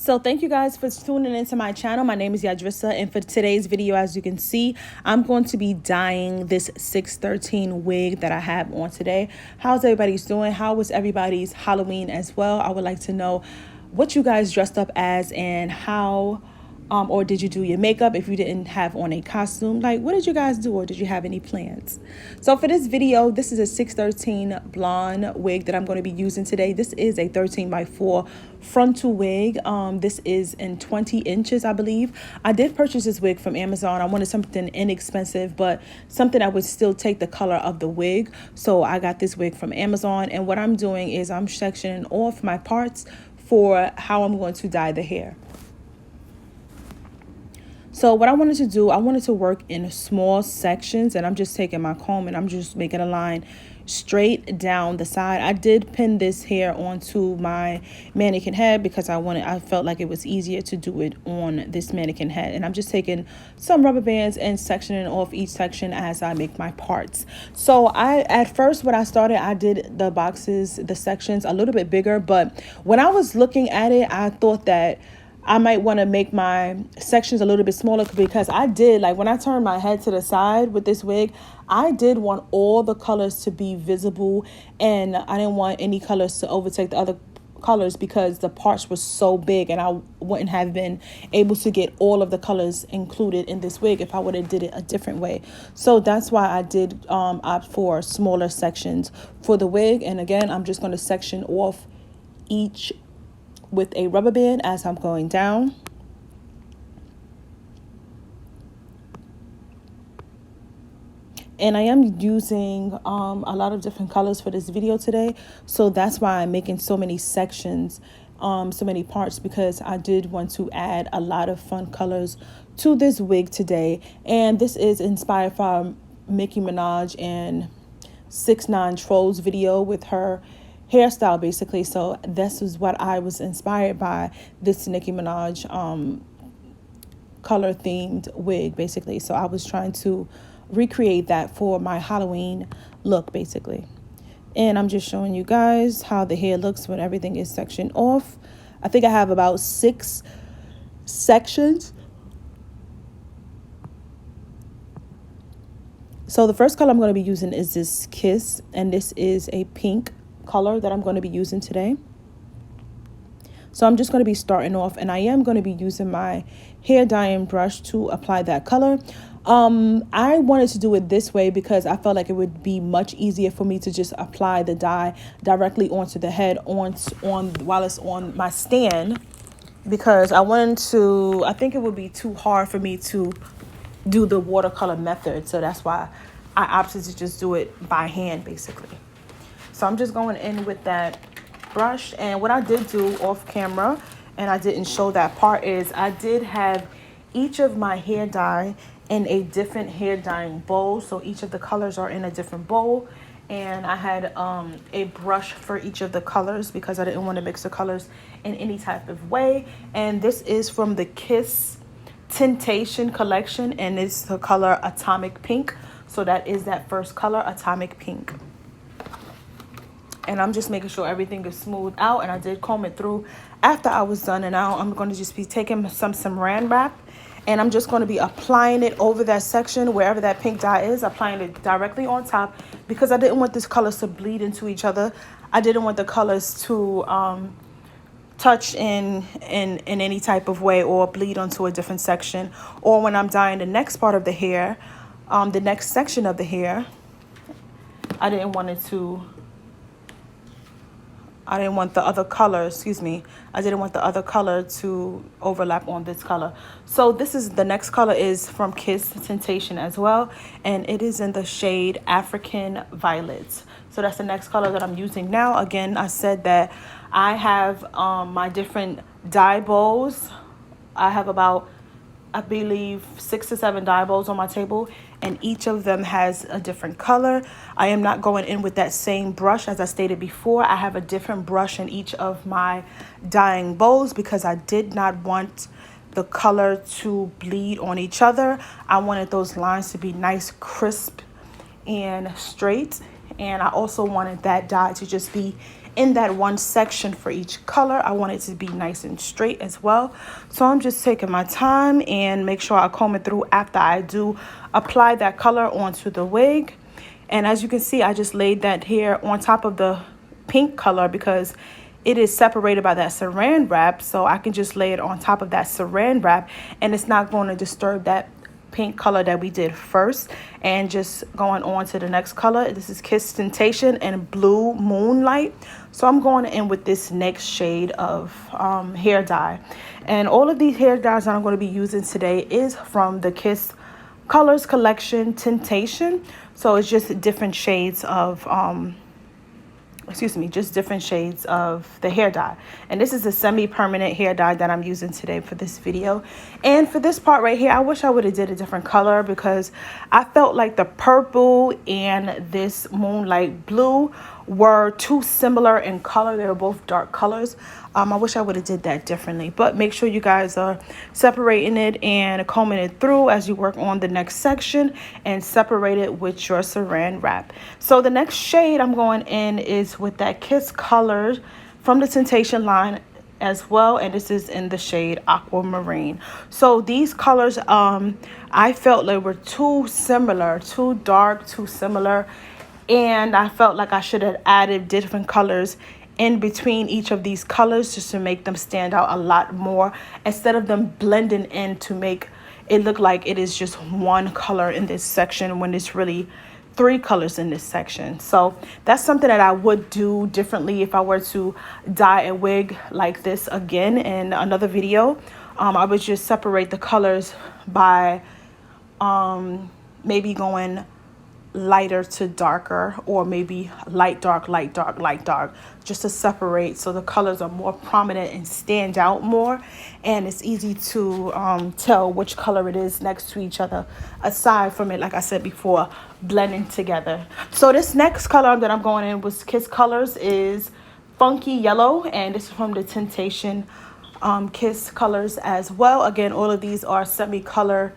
So thank you guys for tuning into my channel. My name is Yadrissa, and for today's video, as you can see, I'm going to be dyeing this 613 wig that I have on today. How's everybody's doing? How was everybody's Halloween as well? I would like to know what you guys dressed up as and how or did you do your makeup if you didn't have on a costume? Like, what did you guys do, or did you have any plans? So for this video, this is a 613 blonde wig that I'm going to be using today. This is a 13x4 frontal wig. This is in 20 inches, I believe. I did purchase this wig from Amazon. I wanted something inexpensive, but something that would still take the color of the wig. So I got this wig from Amazon, and what I'm doing is I'm sectioning off my parts for how I'm going to dye the hair. So what I wanted to do, I wanted to work in small sections, and I'm just taking my comb and I'm just making a line straight down the side. I did pin this hair onto my mannequin head because I felt like it was easier to do it on this mannequin head. And I'm just taking some rubber bands and sectioning off each section as I make my parts. So at first when I started, I did the sections a little bit bigger, but when I was looking at it, I thought that I might want to make my sections a little bit smaller, because I did, like, when I turned my head to the side with this wig, I did want all the colors to be visible, and I didn't want any colors to overtake the other colors because the parts were so big, and I wouldn't have been able to get all of the colors included in this wig if I would have did it a different way. So that's why I did opt for smaller sections for the wig. And again, I'm just going to section off each with a rubber band as I'm going down. And I am using a lot of different colors for this video today, so that's why I'm making so many sections, so many parts, because I did want to add a lot of fun colors to this wig today. And this is inspired from Nicki Minaj and 6ix9ine Trolls video with her hairstyle, basically. So this is what I was inspired by, this Nicki Minaj color themed wig, basically. So I was trying to recreate that for my Halloween look, basically. And I'm just showing you guys how the hair looks when everything is sectioned off. I think I have about 6 sections. So the first color I'm going to be using is this Kiss, and this is a pink color that I'm going to be using today. So I'm just going to be starting off, and I am going to be using my hair dyeing brush to apply that color. I wanted to do it this way because I felt like it would be much easier for me to just apply the dye directly onto the head while it's on my stand, because I think it would be too hard for me to do the watercolor method. So that's why I opted to just do it by hand, basically. So I'm just going in with that brush. And what I did do off camera, and I didn't show that part, is I did have each of my hair dye in a different hair dyeing bowl. So each of the colors are in a different bowl. And I had a brush for each of the colors because I didn't want to mix the colors in any type of way. And this is from the Kiss Temptation collection, and it's the color Atomic Pink. So that is that first color, Atomic Pink. And I'm just making sure everything is smooth out. And I did comb it through after I was done. And now I'm going to just be taking some Saran wrap, and I'm just going to be applying it over that section, wherever that pink dye is, applying it directly on top, because I didn't want these colors to bleed into each other. I didn't want the colors to touch in any type of way or bleed onto a different section. Or when I'm dyeing the next part of the hair, the next section of the hair, I didn't want the other color, I didn't want the other color to overlap on this color. So the next color is from Kiss Temptation as well, and it is in the shade African Violet. So that's the next color that I'm using now. Again, I said that I have my different dye bowls. I have about, I believe, 6 to 7 dye bowls on my table, and each of them has a different color. I am not going in with that same brush. As I stated before, I have a different brush in each of my dyeing bowls because I did not want the color to bleed on each other. I wanted those lines to be nice, crisp, and straight. And I also wanted that dye to just be in that one section for each color. I want it to be nice and straight as well. So I'm just taking my time and make sure I comb it through after I do apply that color onto the wig. And as you can see, I just laid that hair on top of the pink color because it is separated by that saran wrap. So I can just lay it on top of that saran wrap and it's not going to disturb that pink color that we did first. And just going on to the next color. This is Kiss Temptation and Blue Moonlight. So I'm going in with this next shade of hair dye. And all of these hair dyes that I'm going to be using today is from the Kiss Colors Collection Temptation. So it's just different shades of just different shades of the hair dye. And this is a semi-permanent hair dye that I'm using today for this video. And for this part right here, I wish I would have did a different color because I felt like the purple and this moonlight blue were too similar in color. They were both dark colors. I wish I would have did that differently, but make sure you guys are separating it and combing it through as you work on the next section and separate it with your saran wrap. So the next shade I'm going in is with that Kiss Colors from the Temptation line as well, and this is in the shade Aquamarine. So these colors I felt they were too similar, too dark, too similar, and I felt like I should have added different colors in between each of these colors just to make them stand out a lot more instead of them blending in to make it look like it is just one color in this section when it's really three colors in this section. So that's something that I would do differently if I were to dye a wig like this again in another video. I would just separate the colors by maybe going lighter to darker, or maybe light dark, light dark, light dark, just to separate so the colors are more prominent and stand out more, and it's easy to tell which color it is next to each other, aside from it, like I said before, blending together. So this next color that I'm going in with Kiss Colors is Funky Yellow, and this is from the Temptation Kiss Colors as well. Again, all of these are semi-permanent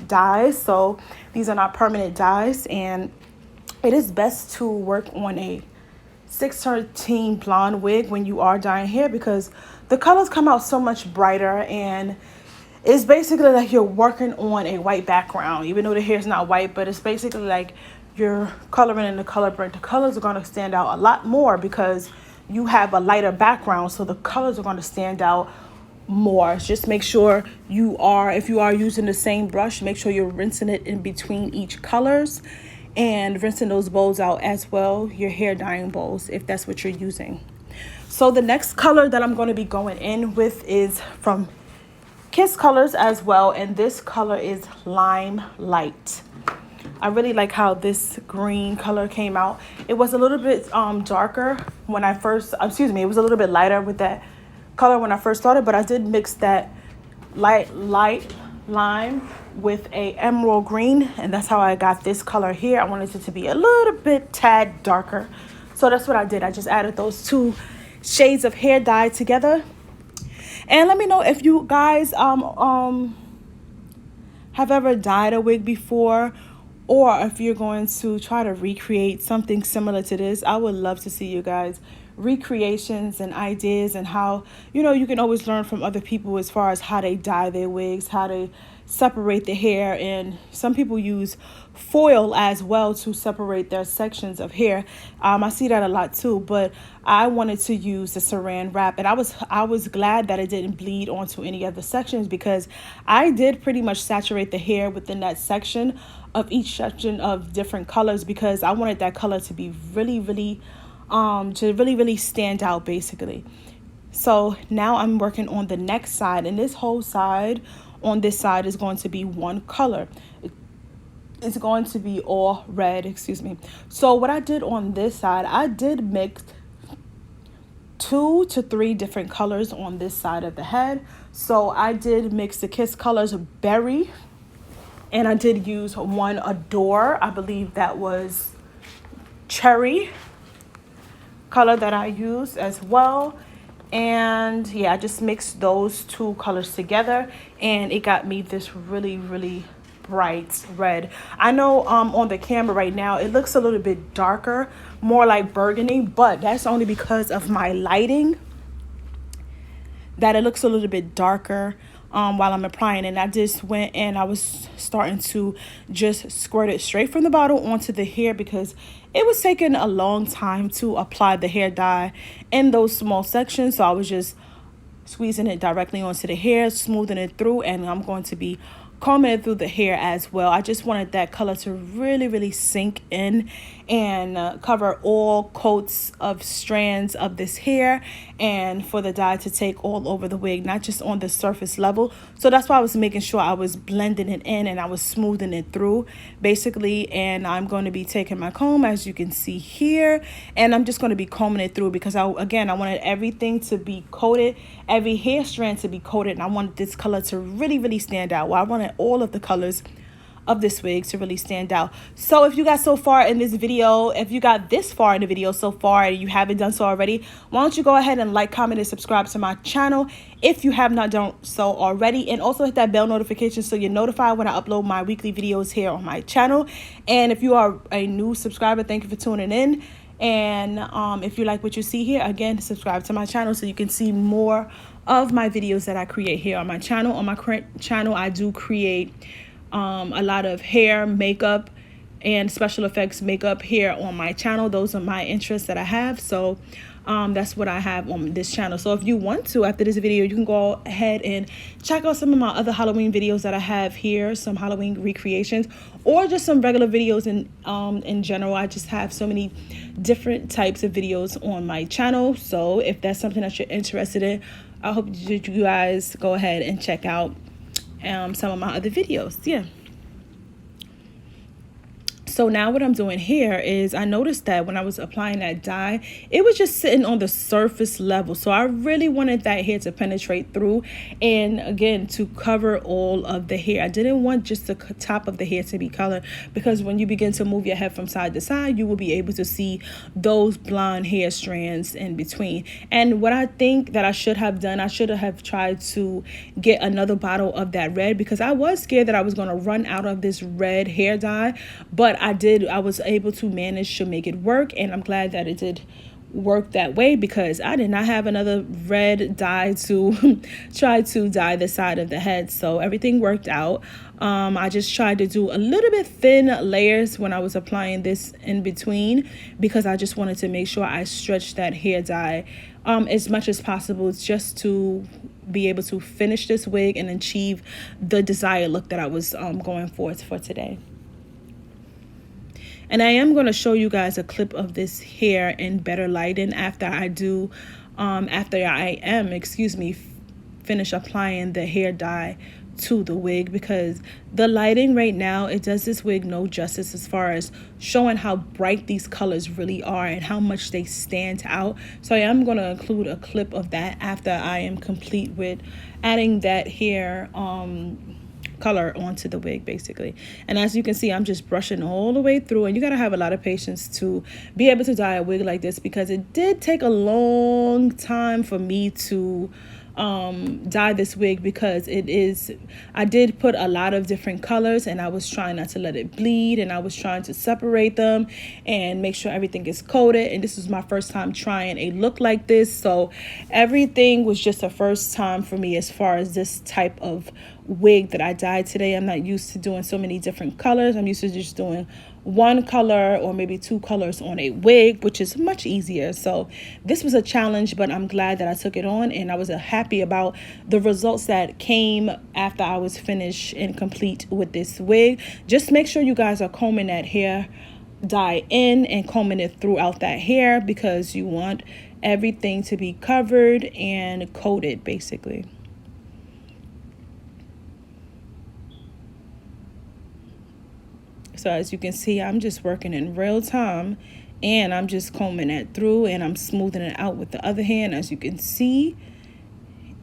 dyes. So these are not permanent dyes, and it is best to work on a 613 blonde wig when you are dyeing hair because the colors come out so much brighter, and it's basically like you're working on a white background, even though the hair is not white, but it's basically like you're coloring in the color print. The colors are going to stand out a lot more because you have a lighter background, so the colors are going to stand out more. Just make sure if you are using the same brush, make sure you're rinsing it in between each colors and rinsing those bowls out as well, your hair dyeing bowls, if that's what you're using. So the next color that I'm going to be going in with is from Kiss Colors as well, and this color is Lime Light. I really like how this green color came out. It was a little bit darker when I first, it was a little bit lighter with that color when I first started, but I did mix that light lime with a emerald green, and that's how I got this color here. I wanted it to be a little bit tad darker, so that's what I did. I just added those two shades of hair dye together. And let me know if you guys have ever dyed a wig before, or if you're going to try to recreate something similar to this. I would love to see you guys recreations and ideas, and how you can always learn from other people as far as how they dye their wigs, how they separate the hair, and some people use foil as well to separate their sections of hair. I see that a lot too, but I wanted to use the saran wrap, and I was glad that it didn't bleed onto any other sections because I did pretty much saturate the hair within that section of each section of different colors because I wanted that color to be really stand out basically. So now I'm working on the next side, and this whole side on this side is going to be one color. It's going to be all red, So what I did on this side, I did mix 2 to 3 different colors on this side of the head. So I did mix the Kiss Colors Berry, and I did use one Adore, I believe that was Cherry color that I used as well. And yeah, I just mixed those two colors together, and it got me this really bright red. I know on the camera right now it looks a little bit darker, more like burgundy, but that's only because of my lighting that it looks a little bit darker while I'm applying. And I just went and I was starting to just squirt it straight from the bottle onto the hair because it was taking a long time to apply the hair dye in those small sections. So I was just squeezing it directly onto the hair, smoothing it through, and I'm going to be combing it through the hair as well. I just wanted that color to really sink in and cover all coats of strands of this hair, and for the dye to take all over the wig, not just on the surface level. So that's why I was making sure I was blending it in and I was smoothing it through basically. And I'm going to be taking my comb, as you can see here, and I'm just going to be combing it through because I wanted everything to be coated, every hair strand to be coated, and I wanted this color to really stand out. Well, I wanted all of the colors of this wig to really stand out. So if you got so far in this video, if you got this far in the video so far and you haven't done so already, why don't you go ahead and like, comment, and subscribe to my channel if you have not done so already, and also hit that bell notification so you're notified when I upload my weekly videos here on my channel. And if you are a new subscriber, thank you for tuning in. And if you like what you see here, again, subscribe to my channel so you can see more of my videos that I create here on my channel. On my current channel, I do create a lot of hair, makeup, and special effects makeup here on my channel. Those are my interests that I have. So that's what I have on this channel. So if you want to, after this video, you can go ahead and check out some of my other Halloween videos that I have here, some Halloween recreations, or just some regular videos in general. I just have so many different types of videos on my channel. So if that's something that you're interested in, I hope you guys go ahead and check out some of my other videos. Yeah. So now what I'm doing here is I noticed that when I was applying that dye, it was just sitting on the surface level. So I really wanted that hair to penetrate through and, again, to cover all of the hair. I didn't want just the top of the hair to be colored, because when you begin to move your head from side to side, you will be able to see those blonde hair strands in between. And what I think that I should have done, I should have tried to get another bottle of that red, because I was scared that I was going to run out of this red hair dye, but I was able to manage to make it work, and I'm glad that it did work that way, because I did not have another red dye to try to dye the side of the head. So everything worked out. I just tried to do a little bit thin layers when I was applying this in between, because I just wanted to make sure I stretched that hair dye as much as possible, just to be able to finish this wig and achieve the desired look that I was going for today. And I am going to show you guys a clip of this hair in better lighting after I finish applying the hair dye to the wig, because the lighting right now, it does this wig no justice as far as showing how bright these colors really are and how much they stand out. So I am going to include a clip of that after I am complete with adding that hair color onto the wig basically. And as you can see, I'm just brushing all the way through, and you got to have a lot of patience to be able to dye a wig like this, because it did take a long time for me to dye this wig, because I did put a lot of different colors, and I was trying not to let it bleed, and I was trying to separate them and make sure everything is coated. And this was my first time trying a look like this, so everything was just a first time for me as far as this type of wig that I dyed today. I'm not used to doing so many different colors. I'm used to just doing one color or maybe two colors on a wig, which is much easier. So this was a challenge, but I'm glad that I took it on, and I was happy about the results that came after I was finished and complete with this wig. Just make sure you guys are combing that hair dye in and combing it throughout that hair, because you want everything to be covered and coated basically. So as you can see, I'm just working in real time, and I'm just combing it through, and I'm smoothing it out with the other hand, as you can see.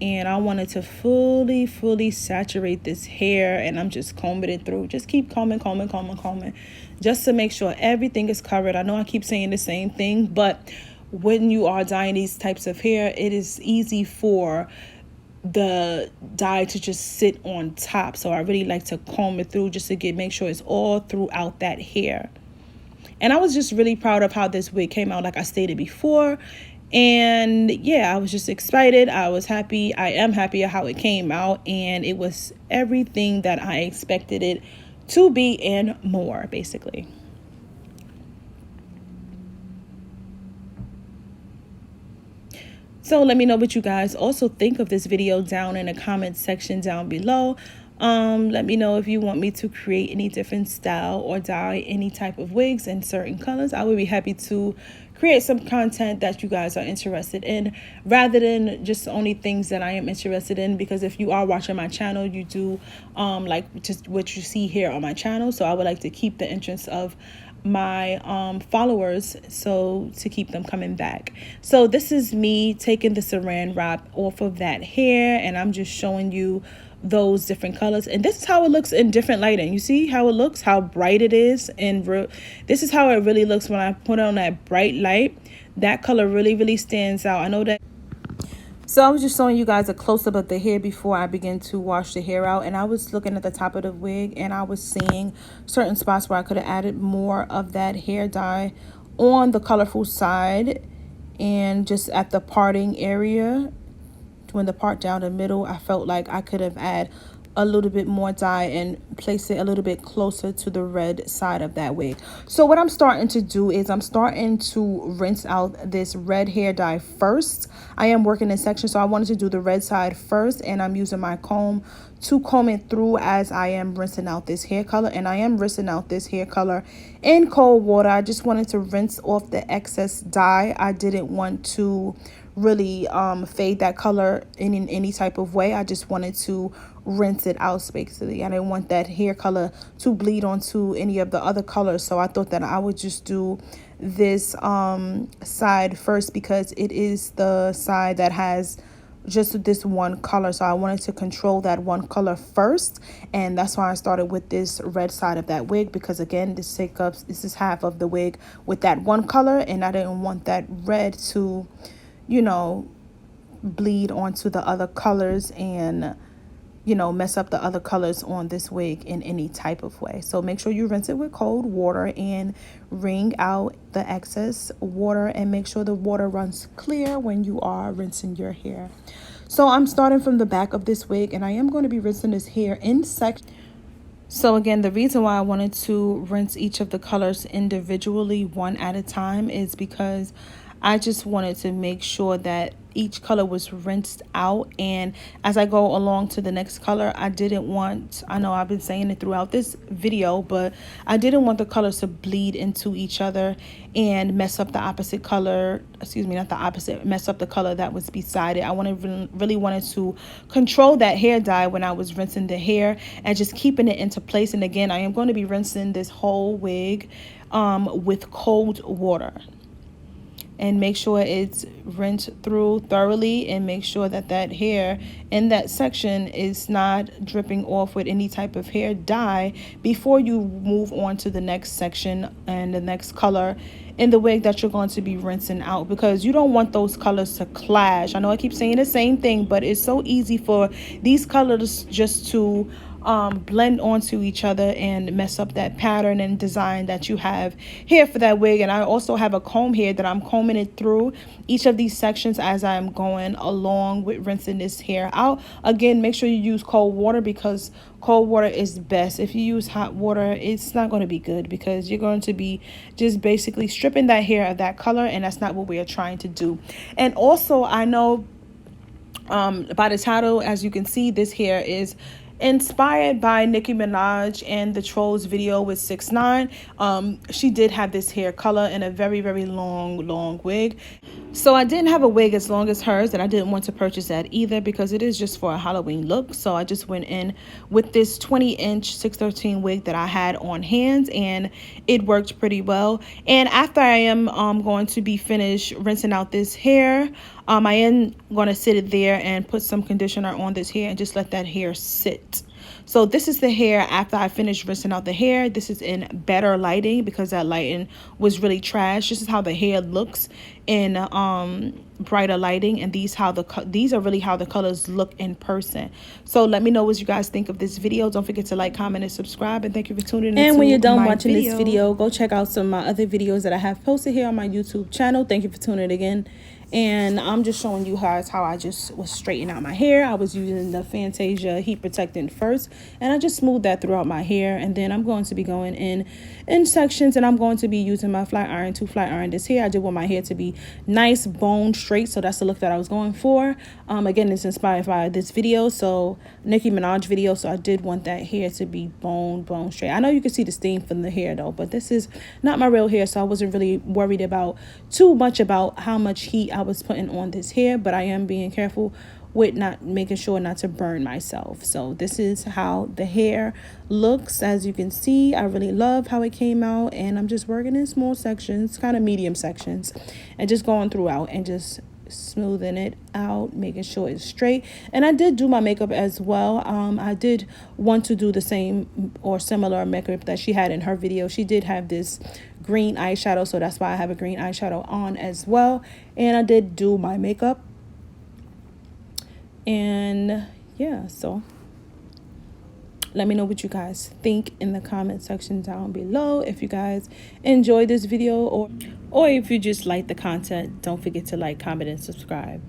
And I wanted to fully saturate this hair, and I'm just combing it through. Just keep combing, just to make sure everything is covered. I know I keep saying the same thing, but when you are dyeing these types of hair, it is easy for the dye to just sit on top. So I really like to comb it through just to make sure it's all throughout that hair. And I was just really proud of how this wig came out, like I stated before. And yeah, I was just excited. I was happy. I am happy how it came out. And it was everything that I expected it to be and more, basically. So let me know what you guys also think of this video down in the comment section down below. Let me know if you want me to create any different style or dye any type of wigs in certain colors. I would be happy to create some content that you guys are interested in, rather than just only things that I am interested in, because if you are watching my channel, you do like just what you see here on my channel. So I would like to keep the interest of my followers, so to keep them coming back. So this is me taking the saran wrap off of that hair, and I'm just showing you those different colors. And this is how it looks in different lighting. You see how it looks, how bright it is, and this is how it really looks when I put on that bright light. That color really stands out. I know that. So I was just showing you guys a close-up of the hair before I begin to wash the hair out. And I was looking at the top of the wig, and I was seeing certain spots where I could have added more of that hair dye on the colorful side, and just at the parting area, when the part down the middle, I felt like I could have added a little bit more dye and place it a little bit closer to the red side of that wig. So what I'm starting to do is I'm starting to rinse out this red hair dye first. I am working in sections, so I wanted to do the red side first, and I'm using my comb to comb it through as I am rinsing out this hair color. And I am rinsing out this hair color in cold water. I just wanted to rinse off the excess dye. I didn't want to really fade that color in any type of way. I just wanted to rinse it out basically. I didn't want that hair color to bleed onto any of the other colors, so I thought that I would just do this side first, because it is the side that has just this one color. So I wanted to control that one color first, and that's why I started with this red side of that wig, because again, this is half of the wig with that one color, and I didn't want that red to, you know, bleed onto the other colors and, you know, mess up the other colors on this wig in any type of way. So make sure you rinse it with cold water and wring out the excess water, and make sure the water runs clear when you are rinsing your hair. So I'm starting from the back of this wig, and I am going to be rinsing this hair in sections. So again, the reason why I wanted to rinse each of the colors individually, one at a time, is because I just wanted to make sure that each color was rinsed out, and as I go along to the next color, I didn't want, I know I've been saying it throughout this video, but I didn't want the colors to bleed into each other and mess up the opposite color, excuse me, not the opposite, mess up the color that was beside it. I really wanted to control that hair dye when I was rinsing the hair and just keeping it into place. And again, I am going to be rinsing this whole wig with cold water. And make sure it's rinsed through thoroughly, and make sure that that hair in that section is not dripping off with any type of hair dye before you move on to the next section and the next color in the wig that you're going to be rinsing out, because you don't want those colors to clash. I know I keep saying the same thing, but it's so easy for these colors just to blend onto each other and mess up that pattern and design that you have here for that wig. And I also have a comb here that I'm combing it through each of these sections as I'm going along with rinsing this hair out. Again, make sure you use cold water, because cold water is best. If you use hot water, it's not going to be good, because you're going to be just basically stripping that hair of that color, and that's not what we are trying to do. And also, I know by the title, as you can see, this hair is inspired by Nicki Minaj and the Trolls video with 6ix9ine. She did have this hair color in a very long wig. So I didn't have a wig as long as hers, and I didn't want to purchase that either, because it is just for a Halloween look. So I just went in with this 20-inch 613 wig that I had on hand, and it worked pretty well. And after I am going to be finished rinsing out this hair, I am going to sit it there and put some conditioner on this hair and just let that hair sit. So this is the hair after I finished rinsing out the hair. This is in better lighting, because that lighting was really trash. This is how the hair looks in brighter lighting, and these are really how the colors look in person. So let me know what you guys think of this video. Don't forget to like, comment, and subscribe, and thank you for tuning in. And when you're done watching this video, go check out some of my other videos that I have posted here on my YouTube channel. Thank you for tuning in again. And I'm just showing you guys how I just was straightening out my hair. I was using the Fantasia heat protectant first, and I just smoothed that throughout my hair. And then I'm going to be going in sections, and I'm going to be using my flat iron to flat iron this hair. I did want my hair to be nice, bone straight, so that's the look that I was going for. Again, it's inspired by this video, so Nicki Minaj video, so I did want that hair to be bone straight. I know you can see the stain from the hair though, but this is not my real hair, so I wasn't really worried about too much about how much heat I was putting on this hair, but I am being careful with not making sure not to burn myself. So this is how the hair looks. As you can see, I really love how it came out, and I'm just working in small sections, kind of medium sections, and just going throughout and just smoothing it out, making sure it's straight. And I did do my makeup as well. I did want to do the same or similar makeup that she had in her video. She did have this green eyeshadow, so that's why I have a green eyeshadow on as well. And I did do my makeup, and yeah, so let me know what you guys think in the comment section down below. If you guys enjoyed this video, or if you just like the content, don't forget to like, comment, and subscribe.